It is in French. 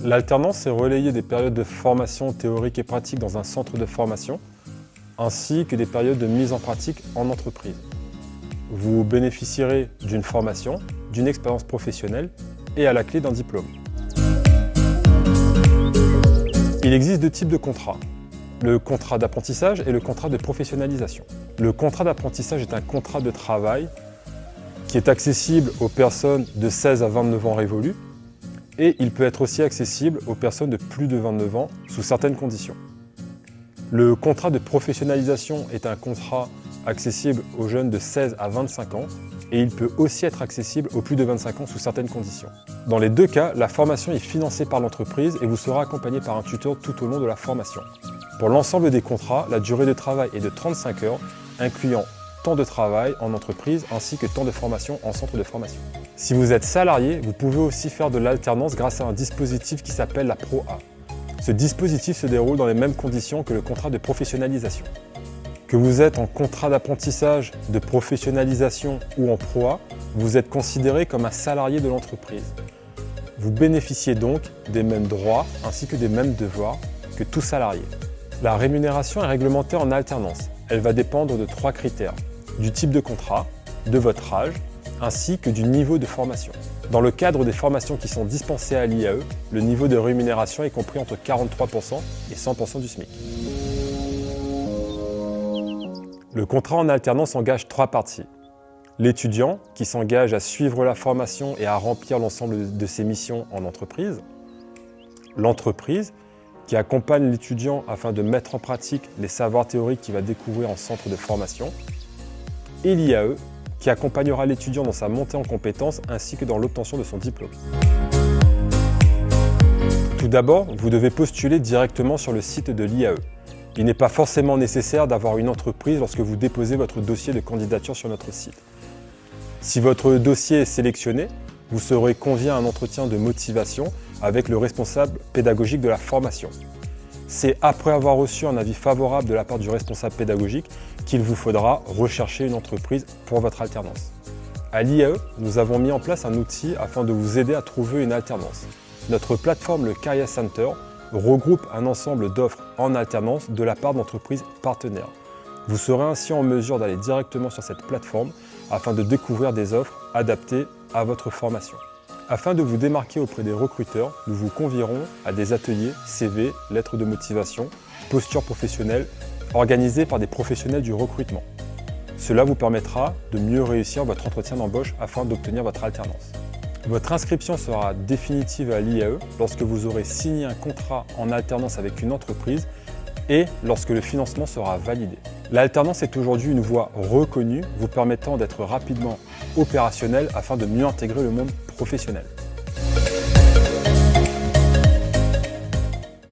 L'alternance, c'est relayer des périodes de formation théorique et pratique dans un centre de formation, ainsi que des périodes de mise en pratique en entreprise. Vous bénéficierez d'une formation, d'une expérience professionnelle et à la clé d'un diplôme. Il existe deux types de contrats, le contrat d'apprentissage et le contrat de professionnalisation. Le contrat d'apprentissage est un contrat de travail qui est accessible aux personnes de 16 à 29 ans révolus et il peut être aussi accessible aux personnes de plus de 29 ans sous certaines conditions. Le contrat de professionnalisation est un contrat accessible aux jeunes de 16 à 25 ans et il peut aussi être accessible aux plus de 25 ans sous certaines conditions. Dans les deux cas, la formation est financée par l'entreprise et vous serez accompagné par un tuteur tout au long de la formation. Pour l'ensemble des contrats, la durée de travail est de 35 heures, incluant temps de travail en entreprise ainsi que temps de formation en centre de formation. Si vous êtes salarié, vous pouvez aussi faire de l'alternance grâce à un dispositif qui s'appelle la Pro-A. Ce dispositif se déroule dans les mêmes conditions que le contrat de professionnalisation. Que vous êtes en contrat d'apprentissage, de professionnalisation ou en Pro-A, vous êtes considéré comme un salarié de l'entreprise. Vous bénéficiez donc des mêmes droits ainsi que des mêmes devoirs que tout salarié. La rémunération est réglementée en alternance. Elle va dépendre de 3 critères, du type de contrat, de votre âge, ainsi que du niveau de formation. Dans le cadre des formations qui sont dispensées à l'IAE, le niveau de rémunération est compris entre 43% et 100% du SMIC. Le contrat en alternance engage 3 parties. L'étudiant, qui s'engage à suivre la formation et à remplir l'ensemble de ses missions en entreprise. L'entreprise, qui accompagne l'étudiant afin de mettre en pratique les savoirs théoriques qu'il va découvrir en centre de formation. Et l'IAE, qui accompagnera l'étudiant dans sa montée en compétences ainsi que dans l'obtention de son diplôme. Tout d'abord, vous devez postuler directement sur le site de l'IAE. Il n'est pas forcément nécessaire d'avoir une entreprise lorsque vous déposez votre dossier de candidature sur notre site. Si votre dossier est sélectionné, vous serez convié à un entretien de motivation avec le responsable pédagogique de la formation. C'est après avoir reçu un avis favorable de la part du responsable pédagogique qu'il vous faudra rechercher une entreprise pour votre alternance. À l'IAE, nous avons mis en place un outil afin de vous aider à trouver une alternance. Notre plateforme, le Career Center, regroupe un ensemble d'offres en alternance de la part d'entreprises partenaires. Vous serez ainsi en mesure d'aller directement sur cette plateforme afin de découvrir des offres adaptées à votre formation. Afin de vous démarquer auprès des recruteurs, nous vous convierons à des ateliers CV, lettres de motivation, posture professionnelle, organisés par des professionnels du recrutement. Cela vous permettra de mieux réussir votre entretien d'embauche afin d'obtenir votre alternance. Votre inscription sera définitive à l'IAE lorsque vous aurez signé un contrat en alternance avec une entreprise et lorsque le financement sera validé. L'alternance est aujourd'hui une voie reconnue vous permettant d'être rapidement opérationnel afin de mieux intégrer le monde professionnel.